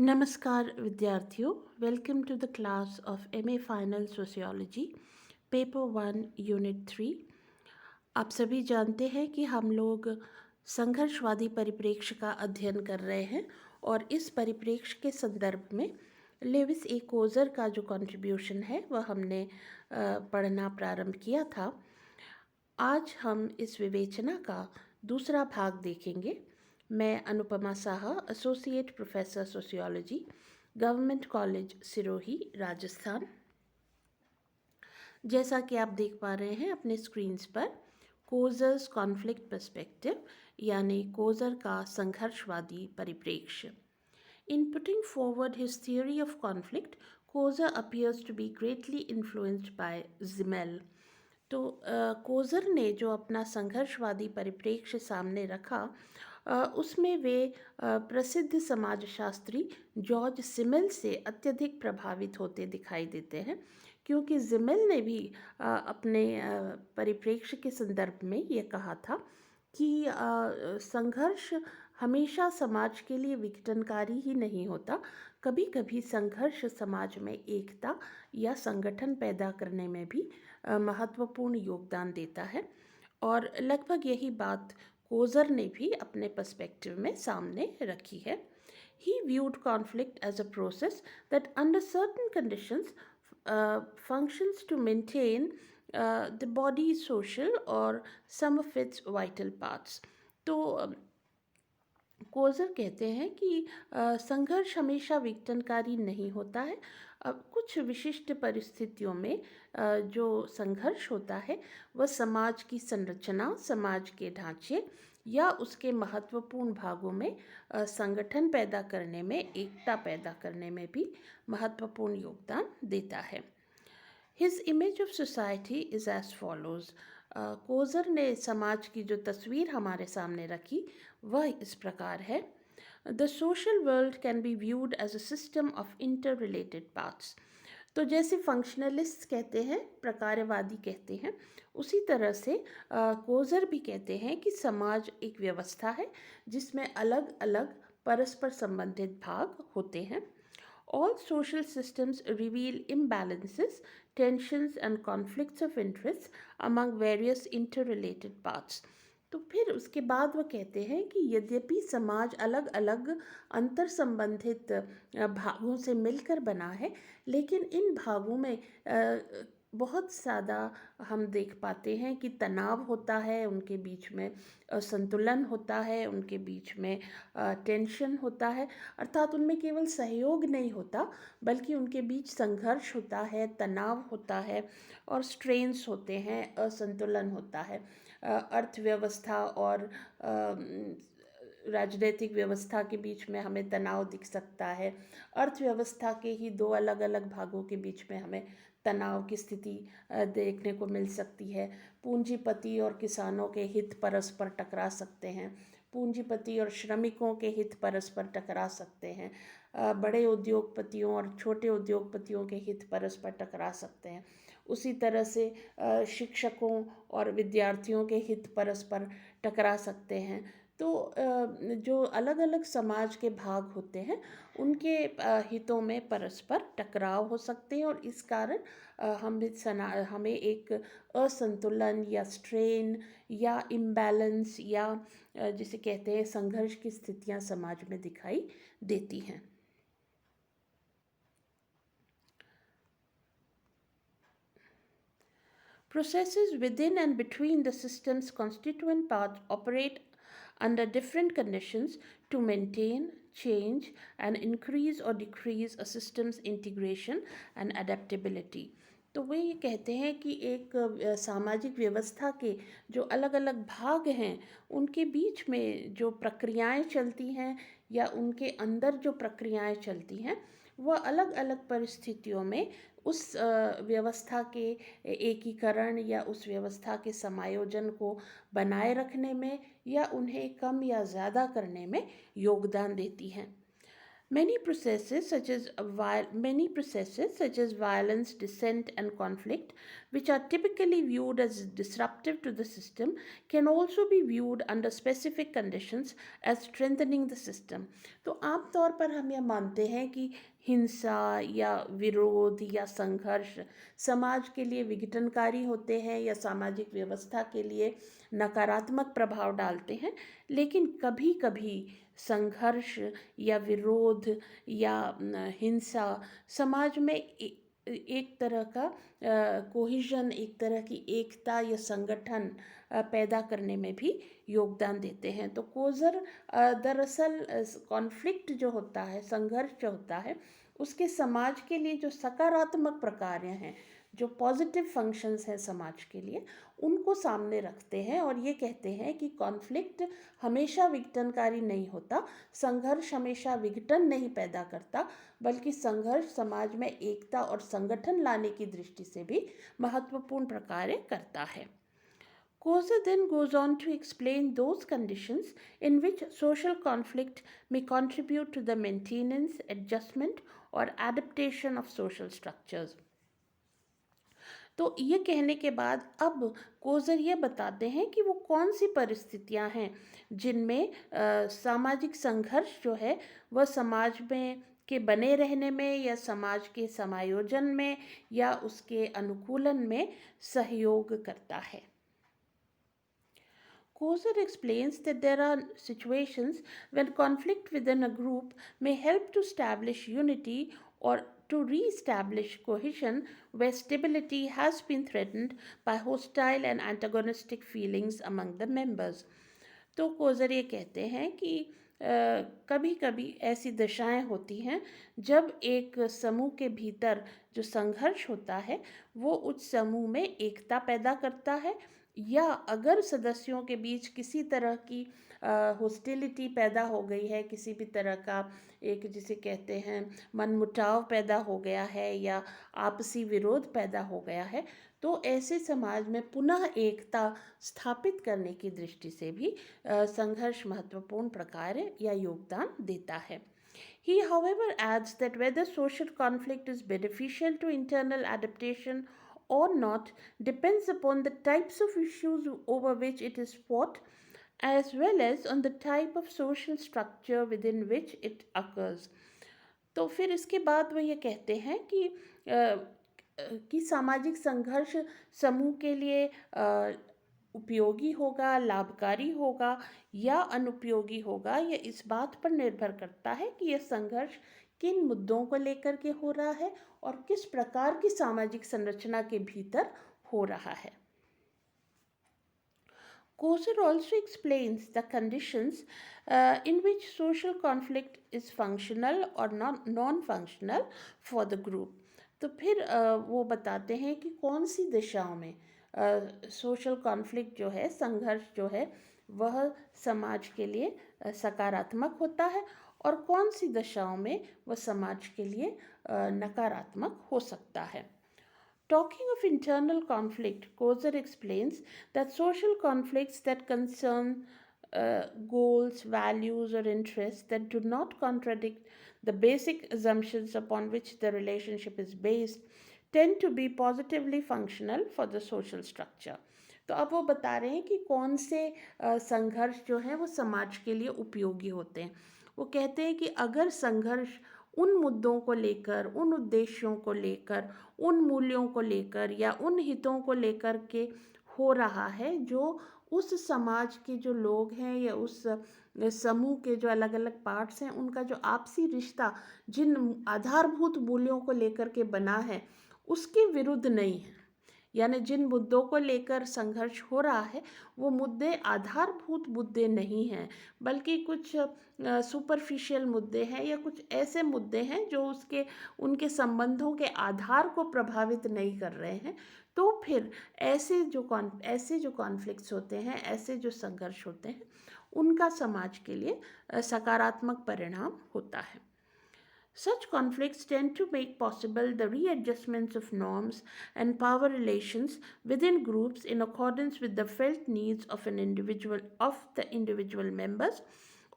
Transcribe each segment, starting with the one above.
नमस्कार विद्यार्थियों, welcome to the class of MA final sociology paper 1 unit 3। आप सभी जानते हैं कि हम लोग संघर्षवादी परिप्रेक्ष्य का अध्ययन कर रहे हैं और इस परिप्रेक्ष्य के संदर्भ में लेविस ए कोजर का जो कंट्रीब्यूशन है वह हमने पढ़ना प्रारंभ किया था। आज हम इस विवेचना का दूसरा भाग देखेंगे। मैं Anupama Saha, associate professor sociology, government college Sirohi, Rajasthan. जैसा कि आप देख पा रहे हैं अपने स्क्रीन्स पर, कोजर्स कॉन्फ्लिक्ट पर्सपेक्टिव यानी कोजर का संघर्षवादी परिप्रेक्ष्य। In putting forward his theory of conflict, Kozer appears to be greatly influenced by Zimmel. तो कोज़र ने जो अपना संघर्षवादी परिप्रेक्ष्य सामने रखा उसमें वे प्रसिद्ध समाजशास्त्री जॉर्ज सिमेल से अत्यधिक प्रभावित होते दिखाई देते हैं, क्योंकि जिमेल ने भी अपने परिप्रेक्ष्य के संदर्भ में ये कहा था कि संघर्ष हमेशा समाज के लिए विघटनकारी ही नहीं होता, कभी कभी संघर्ष समाज में एकता या संगठन पैदा करने में भी महत्वपूर्ण योगदान देता है। और लगभग यही बात कोजर ने भी अपने पर्सपेक्टिव में सामने रखी है। He viewed conflict as a process that under certain conditions functions to maintain the body's social or some of its vital parts. तो कोजर कहते हैं कि संघर्ष हमेशा विघटनकारी नहीं होता है। कुछ विशिष्ट परिस्थितियों में जो संघर्ष होता है वह समाज की संरचना, समाज के ढांचे या उसके महत्वपूर्ण भागों में संगठन पैदा करने में, एकता पैदा करने में भी महत्वपूर्ण योगदान देता है। His image of society is as follows. Coser ने समाज की जो तस्वीर हमारे सामने रखी वह इस प्रकार है। The social world can be viewed as a system of interrelated parts. तो जैसे फंक्शनलिस्ट कहते हैं, प्रकारवादी कहते हैं, उसी तरह से कोजर भी कहते हैं कि समाज एक व्यवस्था है जिसमें अलग अलग परस्पर संबंधित भाग होते हैं। All social systems reveal imbalances, tensions and conflicts of interest among various interrelated parts. तो फिर उसके बाद वह कहते हैं कि यद्यपि समाज अलग अलग अंतर संबंधित भागों से मिलकर बना है, लेकिन इन भागों में बहुत ज़्यादा हम देख पाते हैं कि तनाव होता है, उनके बीच में असंतुलन होता है, उनके बीच में टेंशन होता है, अर्थात उनमें केवल सहयोग नहीं होता बल्कि उनके बीच संघर्ष होता है, तनाव होता है और स्ट्रेन्स होते हैं, असंतुलन होता है। अर्थव्यवस्था और राजनीतिक व्यवस्था के बीच में हमें तनाव दिख सकता है। अर्थव्यवस्था के ही दो अलग अलग भागों के बीच में हमें तनाव की स्थिति देखने को मिल सकती है। पूंजीपति और किसानों के हित परस्पर टकरा सकते हैं, पूंजीपति और श्रमिकों के हित परस्पर टकरा सकते हैं, बड़े उद्योगपतियों और छोटे उद्योगपतियों के हित परस्पर टकरा सकते हैं। उसी तरह से शिक्षकों और विद्यार्थियों के हित परस्पर टकरा सकते हैं। तो जो अलग अलग समाज के भाग होते हैं उनके हितों में परस्पर टकराव हो सकते हैं और इस कारण हमें एक असंतुलन या स्ट्रेन या इम्बैलेंस या जिसे कहते हैं संघर्ष की स्थितियां समाज में दिखाई देती हैं। Processes within and between the system's constituent parts operate under different conditions to maintain, change, and increase or decrease a system's integration and adaptability. तो वे ये कहते हैं कि एक सामाजिक व्यवस्था के जो अलग अलग भाग हैं उनके बीच में जो प्रक्रियाएं चलती हैं या उनके अंदर जो प्रक्रियाएं चलती हैं वह अलग अलग परिस्थितियों में उस व्यवस्था के एकीकरण या उस व्यवस्था के समायोजन को बनाए रखने में या उन्हें कम या ज़्यादा करने में योगदान देती हैं। Many processes such as violence, dissent and conflict which are typically viewed as disruptive to the system, can also be viewed under specific conditions as strengthening the system. तो आमतौर पर हम यह मानते हैं कि हिंसा या विरोध या संघर्ष समाज के लिए विघटनकारी होते हैं या सामाजिक व्यवस्था के लिए नकारात्मक प्रभाव डालते हैं, लेकिन कभी कभी संघर्ष या विरोध या हिंसा समाज में एक तरह का कोहिजन, एक तरह की एकता या संगठन पैदा करने में भी योगदान देते हैं। तो कोज़र दरअसल कॉन्फ्लिक्ट जो होता है, संघर्ष जो होता है, उसके समाज के लिए जो सकारात्मक प्रकार्य हैं, जो पॉजिटिव फंक्शंस हैं समाज के लिए, उनको सामने रखते हैं और ये कहते हैं कि कॉन्फ्लिक्ट हमेशा विघटनकारी नहीं होता, संघर्ष हमेशा विघटन नहीं पैदा करता, बल्कि संघर्ष समाज में एकता और संगठन लाने की दृष्टि से भी महत्वपूर्ण प्रकार्य करता है। Koza then goes on to explain those conditions in which social conflict may contribute to the maintenance, adjustment or adaptation of social structures. तो ये कहने के बाद अब कोज़र ये बताते हैं कि वो कौन सी परिस्थितियां हैं जिनमें सामाजिक संघर्ष जो है वह समाज में के बने रहने में या समाज के समायोजन में या उसके अनुकूलन में सहयोग करता है। Kozer explains that there are situations when conflict within a group may help to establish unity or to re-establish cohesion where stability has been threatened by hostile and antagonistic feelings among the members. तो कोज़र ये कहते हैं कि कभी कभी ऐसी दशाएं होती हैं जब एक समूह के भीतर जो संघर्ष होता है वो उस समूह में एकता पैदा करता है, या अगर सदस्यों के बीच किसी तरह की हॉस्टिलिटी पैदा हो गई है, किसी भी तरह का एक जिसे कहते हैं मनमुटाव पैदा हो गया है या आपसी विरोध पैदा हो गया है, तो ऐसे समाज में पुनः एकता स्थापित करने की दृष्टि से भी संघर्ष महत्वपूर्ण प्रकार्य या योगदान देता है। He, however, adds that whether social conflict is beneficial to internal adaptation or not depends upon the types of issues over which it is fought, as well as on the type of social structure within which it occurs. तो फिर इसके बाद वो ये कहते हैं कि सामाजिक संघर्ष समूह के लिए उपयोगी होगा, लाभकारी होगा या अनुपयोगी होगा, यह इस बात पर निर्भर करता है कि यह संघर्ष किन मुद्दों को लेकर के हो रहा है और किस प्रकार की सामाजिक संरचना के भीतर हो रहा है। Kozer also explains the conditions in which social conflict is functional or non-functional for the group. तो फिर वो बताते हैं कि कौन सी दिशाओं में सोशल कॉन्फ्लिक्ट जो है, संघर्ष जो है, वह समाज के लिए सकारात्मक होता है और कौन सी दशाओं में वह समाज के लिए नकारात्मक हो सकता है। Talking of internal conflict, Kozer explains that social conflicts that concern goals, values, or interests that do not contradict the basic assumptions upon which the relationship is based tend to be positively functional for the social structure. तो अब वो बता रहे हैं कि कौन से संघर्ष जो हैं वो समाज के लिए उपयोगी होते हैं। वो कहते हैं कि अगर संघर्ष उन मुद्दों को लेकर, उन उद्देश्यों को लेकर, उन मूल्यों को लेकर या उन हितों को लेकर के हो रहा है जो उस समाज के जो लोग हैं या उस समूह के जो अलग अलग पार्ट्स हैं उनका जो आपसी रिश्ता जिन आधारभूत मूल्यों को लेकर के बना है उसके विरुद्ध नहीं है, यानी जिन मुद्दों को लेकर संघर्ष हो रहा है वो मुद्दे आधारभूत मुद्दे नहीं हैं, बल्कि कुछ सुपरफिशियल मुद्दे हैं या कुछ ऐसे मुद्दे हैं जो उनके संबंधों के आधार को प्रभावित नहीं कर रहे हैं। तो फिर ऐसे जो कॉन्फ्लिक्ट्स होते हैं, ऐसे जो संघर्ष होते हैं, उनका समाज के लिए सकारात्मक परिणाम होता है। Such conflicts tend to make possible the readjustments of norms and power relations within groups in accordance with the felt needs of the individual members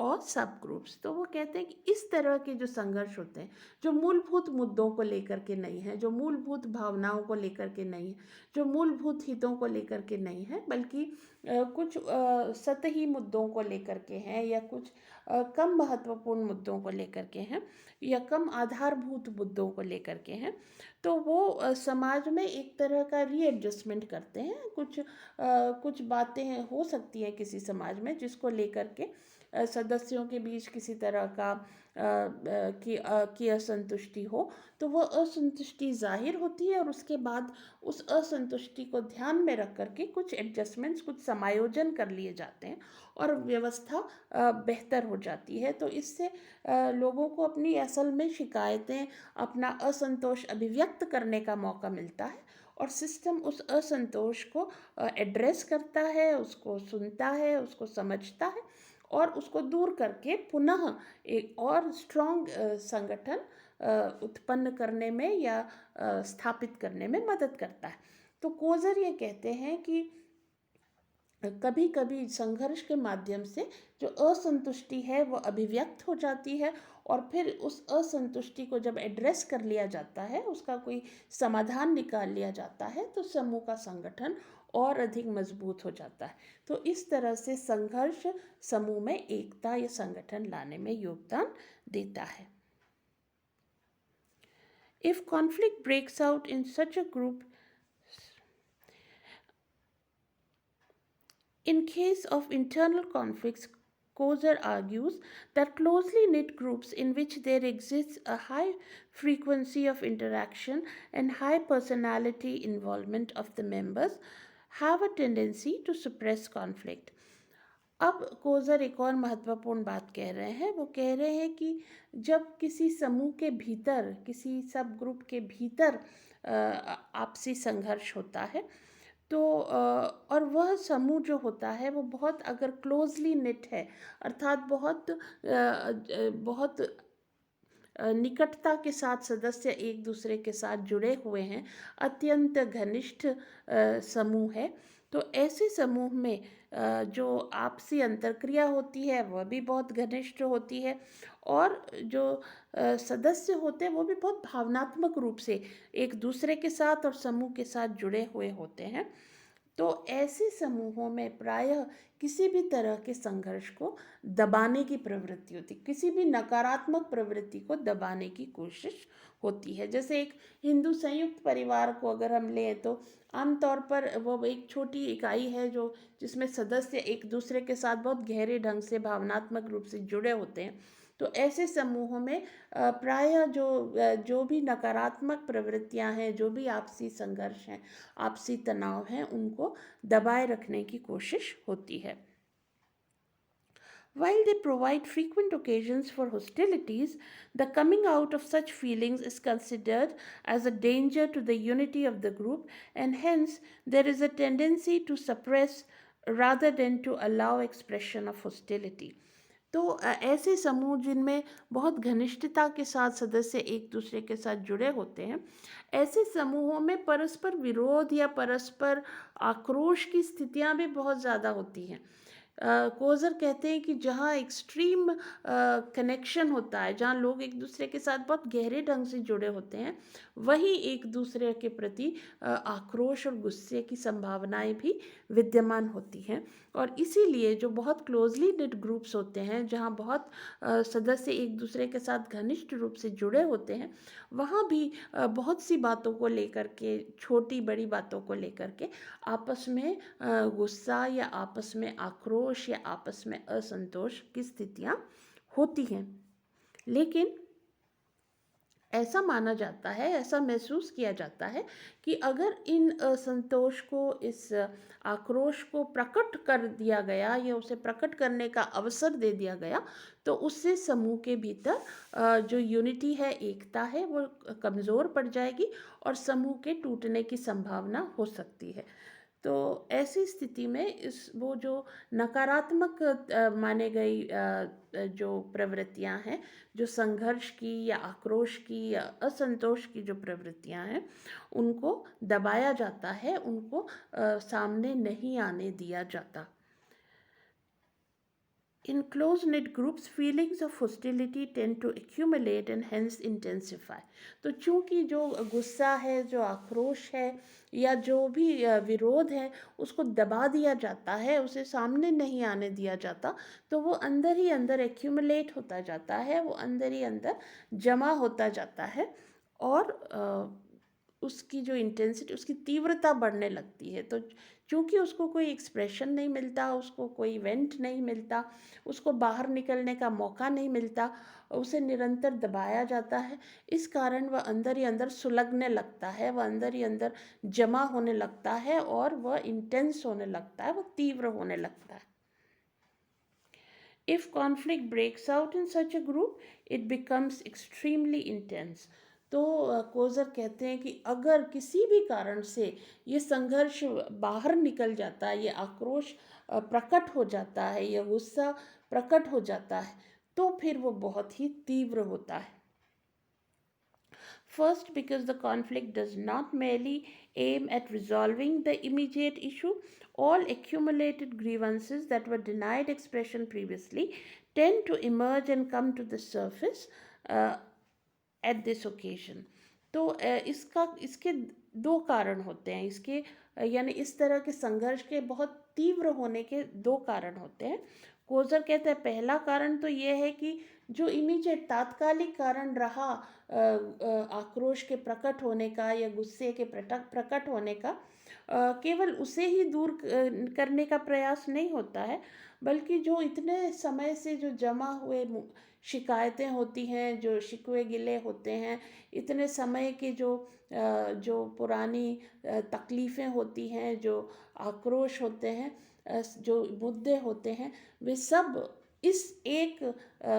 और सब ग्रुप्स। तो वो कहते हैं कि इस तरह के जो संघर्ष होते हैं, जो मूलभूत मुद्दों को लेकर के नहीं है, जो मूलभूत भावनाओं को लेकर के नहीं है, जो मूलभूत हितों को लेकर के नहीं है, बल्कि कुछ सतही मुद्दों को लेकर के हैं, या कुछ कम महत्वपूर्ण मुद्दों को लेकर के हैं, या कम आधारभूत मुद्दों को लेकर के हैं, तो वो समाज में एक तरह का रीएडजस्टमेंट करते हैं। कुछ बातें हो सकती हैं किसी समाज में जिसको लेकर के सदस्यों के बीच किसी तरह का की असंतुष्टि हो, तो वह असंतुष्टि जाहिर होती है, और उसके बाद उस असंतुष्टि को ध्यान में रख करके कुछ एडजस्टमेंट्स, कुछ समायोजन कर लिए जाते हैं, और व्यवस्था बेहतर हो जाती है। तो इससे लोगों को अपनी असल में शिकायतें, अपना असंतोष अभिव्यक्त करने का मौका मिलता है, और सिस्टम उस असंतोष को एड्रेस करता है, उसको सुनता है, उसको समझता है, और उसको दूर करके पुनः एक और स्ट्रॉन्ग संगठन उत्पन्न करने में या स्थापित करने में मदद करता है। तो कोज़र ये कहते हैं कि कभी कभी संघर्ष के माध्यम से जो असंतुष्टि है वो अभिव्यक्त हो जाती है, और फिर उस असंतुष्टि को जब एड्रेस कर लिया जाता है, उसका कोई समाधान निकाल लिया जाता है, तो समूह का संगठन और अधिक मजबूत हो जाता है। तो इस तरह से संघर्ष समूह में एकता या संगठन लाने में योगदान देता है। If conflict breaks out in such a group, in case of internal conflicts, Kozer argues that closely knit groups in which there exists a high frequency of interaction and high personality involvement of the members have a tendency to suppress conflict. अब कोज़र एक और महत्वपूर्ण बात कह रहे हैं। वो कह रहे हैं कि जब किसी समूह के भीतर, किसी सब ग्रुप के भीतर आपसी संघर्ष होता है, तो और वह समूह जो होता है वो बहुत अगर क्लोजली निट है, अर्थात बहुत निकटता के साथ सदस्य एक दूसरे के साथ जुड़े हुए हैं, अत्यंत घनिष्ठ समूह है, तो ऐसे समूह में जो आपसी अंतर्क्रिया होती है वह भी बहुत घनिष्ठ होती है, और जो सदस्य होते हैं वो भी बहुत भावनात्मक रूप से एक दूसरे के साथ और समूह के साथ जुड़े हुए होते हैं। तो ऐसे समूहों में प्रायः किसी भी तरह के संघर्ष को दबाने की प्रवृत्ति होती, किसी भी नकारात्मक प्रवृत्ति को दबाने की कोशिश होती है। जैसे एक हिंदू संयुक्त परिवार को अगर हम लें, तो आमतौर पर वो एक छोटी इकाई है जो जिसमें सदस्य एक दूसरे के साथ बहुत गहरे ढंग से भावनात्मक रूप से जुड़े होते हैं। तो ऐसे समूहों में प्रायः जो भी नकारात्मक प्रवृत्तियां हैं, जो भी आपसी संघर्ष हैं, आपसी तनाव हैं, उनको दबाए रखने की कोशिश होती है। While they provide frequent occasions for hostilities, the coming out of such feelings is considered as a danger to the unity of the group, and hence there is a tendency to suppress rather than to allow expression of hostility. तो ऐसे समूह जिनमें बहुत घनिष्ठता के साथ सदस्य एक दूसरे के साथ जुड़े होते हैं, ऐसे समूहों में परस्पर विरोध या परस्पर आक्रोश की स्थितियां भी बहुत ज़्यादा होती हैं। कोज़र कहते हैं कि जहाँ एक्सट्रीम कनेक्शन होता है, जहाँ लोग एक दूसरे के साथ बहुत गहरे ढंग से जुड़े होते हैं, वहीं एक दूसरे के प्रति आक्रोश और गुस्से की संभावनाएं भी विद्यमान होती हैं। और इसीलिए जो बहुत क्लोजली निट ग्रुप्स होते हैं, जहाँ बहुत सदस्य एक दूसरे के साथ घनिष्ठ रूप से जुड़े होते हैं, वहाँ भी बहुत सी बातों को लेकर के, छोटी बड़ी बातों को लेकर के आपस में गुस्सा या आपस में आक्रोश या आपस में असंतोष की स्थितियाँ होती हैं। लेकिन ऐसा माना जाता है, ऐसा महसूस किया जाता है कि अगर इन असंतोष को, इस आक्रोश को प्रकट कर दिया गया या उसे प्रकट करने का अवसर दे दिया गया, तो उससे समूह के भीतर जो यूनिटी है, एकता है, वो कमज़ोर पड़ जाएगी और समूह के टूटने की संभावना हो सकती है। तो ऐसी स्थिति में वो जो नकारात्मक माने गई जो प्रवृत्तियां हैं, जो संघर्ष की या आक्रोश की या असंतोष की जो प्रवृत्तियां हैं, उनको दबाया जाता है, उनको सामने नहीं आने दिया जाता। In close-knit groups, feelings of hostility tend to accumulate and hence intensify. तो चूंकि जो गुस्सा है, जो आक्रोश है या जो भी विरोध है, उसको दबा दिया जाता है, उसे सामने नहीं आने दिया जाता, तो वो अंदर ही अंदर एक्यूमुलेट होता जाता है, वो अंदर ही अंदर जमा होता जाता है और उसकी जो इंटेंसिटी, उसकी तीव्रता बढ़ने लगती है। तो क्योंकि उसको कोई एक्सप्रेशन नहीं मिलता, उसको कोई इवेंट नहीं मिलता, उसको बाहर निकलने का मौका नहीं मिलता, उसे निरंतर दबाया जाता है, इस कारण वह अंदर ही अंदर सुलगने लगता है, वह अंदर ही अंदर जमा होने लगता है और वह इंटेंस होने लगता है, वह तीव्र होने लगता है। If conflict breaks out in such a group, it becomes extremely intense. तो कोज़र कहते हैं कि अगर किसी भी कारण से ये संघर्ष बाहर निकल जाता है, ये आक्रोश प्रकट हो जाता है, यह गुस्सा प्रकट हो जाता है, तो फिर वो बहुत ही तीव्र होता है। First, because the conflict does not merely aim at resolving the immediate issue, all accumulated grievances that were denied expression previously tend to emerge and come to the surface at this occasion. तो इसके दो कारण होते हैं, इसके यानी इस तरह के संघर्ष के बहुत तीव्र होने के दो कारण होते हैं। कोज़र कहते हैं पहला कारण तो ये है कि जो इमीडिएट तात्कालिक कारण रहा आक्रोश के प्रकट होने का या गुस्से के प्रकट होने का, केवल उसे ही दूर करने का प्रयास नहीं होता है, बल्कि जो इतने समय से जो जमा हुए शिकायतें होती हैं, जो शिकवे गिले होते हैं, इतने समय के जो पुरानी तकलीफ़ें होती हैं, जो आक्रोश होते हैं, जो मुद्दे होते हैं, वे सब इस एक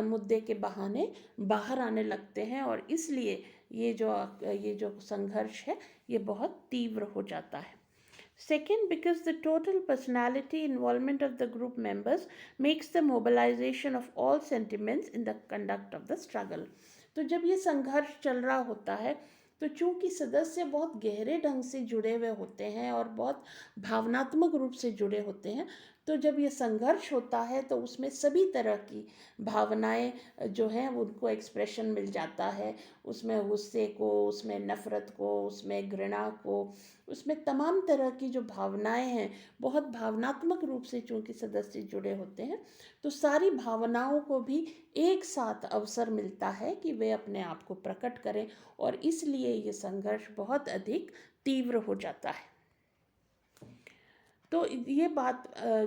मुद्दे के बहाने बाहर आने लगते हैं और इसलिए ये जो संघर्ष है ये बहुत तीव्र हो जाता है। Second, because the total personality involvement of the group members makes the mobilization of all sentiments in the conduct of the struggle. तो जब ये संघर्ष चल रहा होता है, तो चूंकि सदस्य बहुत गहरे ढंग से जुड़े हुए होते हैं और बहुत भावनात्मक रूप से जुड़े होते हैं, तो जब ये संघर्ष होता है तो उसमें सभी तरह की भावनाएं जो हैं उनको एक्सप्रेशन मिल जाता है, उसमें गुस्से को, उसमें नफ़रत को, उसमें घृणा को, उसमें तमाम तरह की जो भावनाएं हैं, बहुत भावनात्मक रूप से चूंकि सदस्य जुड़े होते हैं, तो सारी भावनाओं को भी एक साथ अवसर मिलता है कि वे अपने आप को प्रकट करें और इसलिए ये संघर्ष बहुत अधिक तीव्र हो जाता है। तो ये बात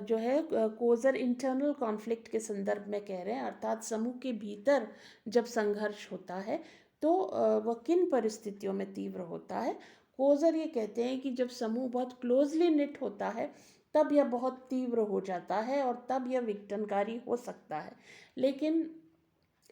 जो है कोज़र इंटरनल कॉन्फ्लिक्ट के संदर्भ में कह रहे हैं, अर्थात समूह के भीतर जब संघर्ष होता है तो वह किन परिस्थितियों में तीव्र होता है। कोज़र ये कहते हैं कि जब समूह बहुत क्लोजली निट होता है तब यह बहुत तीव्र हो जाता है और तब यह विघटनकारी हो सकता है। लेकिन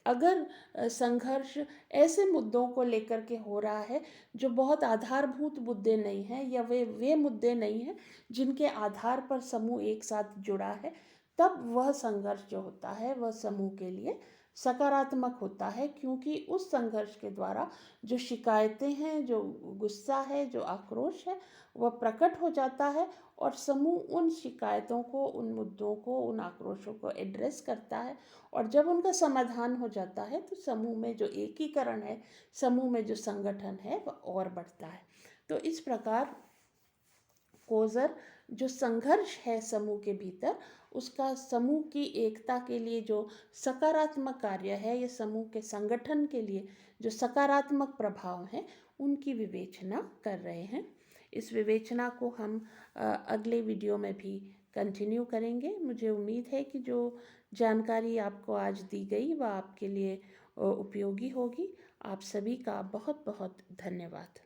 अगर संघर्ष ऐसे मुद्दों को लेकर के हो रहा है जो बहुत आधारभूत मुद्दे नहीं हैं या वे मुद्दे नहीं हैं जिनके आधार पर समूह एक साथ जुड़ा है, तब वह संघर्ष जो होता है वह समूह के लिए सकारात्मक होता है, क्योंकि उस संघर्ष के द्वारा जो शिकायतें हैं, जो गुस्सा है, जो आक्रोश है, वह प्रकट हो जाता है और समूह उन शिकायतों को, उन मुद्दों को, उन आक्रोशों को एड्रेस करता है और जब उनका समाधान हो जाता है तो समूह में जो एकीकरण है, समूह में जो संगठन है वह और बढ़ता है। तो इस प्रकार कोज़र जो संघर्ष है समूह के भीतर, उसका समूह की एकता के लिए जो सकारात्मक कार्य है, ये समूह के संगठन के लिए जो सकारात्मक प्रभाव हैं, उनकी विवेचना कर रहे हैं। इस विवेचना को हम अगले वीडियो में भी कंटिन्यू करेंगे। मुझे उम्मीद है कि जो जानकारी आपको आज दी गई वह आपके लिए उपयोगी होगी। आप सभी का बहुत बहुत धन्यवाद।